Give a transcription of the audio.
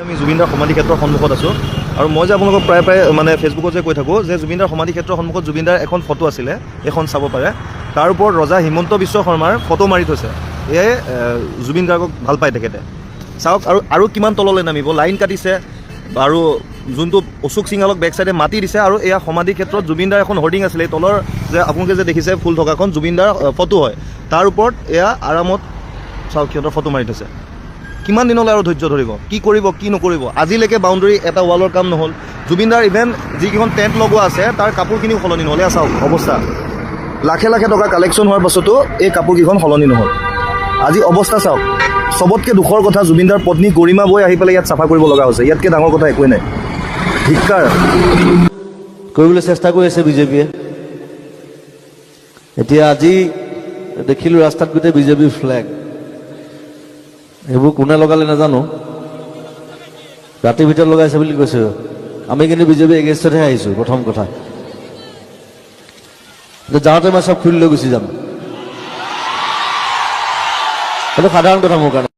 আমি জুবিনদাৰ সমাধি ক্ষেত্ৰৰ সন্মুখত আছোঁ আৰু মই যে আপোনালোকক প্ৰায় মানে ফেচবুকত যে কৈ থাকোঁ যে জুবিনদাৰ সমাধি ক্ষেত্ৰৰ সন্মুখত জুবিনদাৰ এখন ফটো আছিলে, এখন চাব পাৰে। তাৰ ওপৰত ৰজা হিমন্ত বিশ্ব শৰ্মাৰ ফটো মাৰি থৈছে। এয়াই জুবিন গাৰ্গক ভাল পায় তেখেতে। চাওক আৰু কিমান তললৈ নামিব, লাইন কাটিছে আৰু যোনটো অশোক সিংহালক বেক চাইডে মাতি দিছে। আৰু এয়া সমাধি ক্ষেত্ৰত জুবিনদাৰ এখন হৰ্ডিং আছিলে, তলৰ যে আপোনালোকে যে দেখিছে ফুল থকাখন জুবিনদাৰ ফটো হয়। তাৰ ওপৰত এয়া আৰামত চাওক সিহঁতৰ ফটো মাৰি থৈছে। কিমান দিনলৈ আৰু ধৈৰ্য ধৰিব, কি কৰিব কি নকৰিব। আজিলৈকে বাউণ্ডেৰী এটা ৱালৰ কাম নহ'ল। জুবিনদাৰ ইভেন যিকেইখন টেণ্ট লগোৱা আছে তাৰ কাপোৰখিনিও সলনি নহ'ল। চাওক অৱস্থা, লাখে লাখে টকা কালেকশ্যন হোৱাৰ পাছতো এই কাপোৰকেইখন সলনি নহ'ল। আজি অৱস্থা চাওক। চবতকৈ দুখৰ কথা, জুবিনদাৰ পত্নী গৰিমা বৈ আহি পেলাই ইয়াত চাফা কৰিব লগা হৈছে। ইয়াতকৈ ডাঙৰ কথা একোৱেই নাই। ধিক্কাৰ কৰিবলৈ চেষ্টা কৰি আছে বিজেপিয়ে। এতিয়া আজি দেখিলোঁ ৰাস্তাত গোটেই বিজেপিৰ ফ্লেগ। এইবোৰ কোনে লগালে নাজানো, ৰাতিৰ ভিতৰত লগাইছে বুলি কৈছে। আমি কিন্তু বিজেপি এগেইনষ্টতহে আহিছোঁ। প্ৰথম কথা, যাওঁতে মই চব খুলি লৈ গুচি যাম। সেইটো সাধাৰণ কথা মোৰ কাৰণে।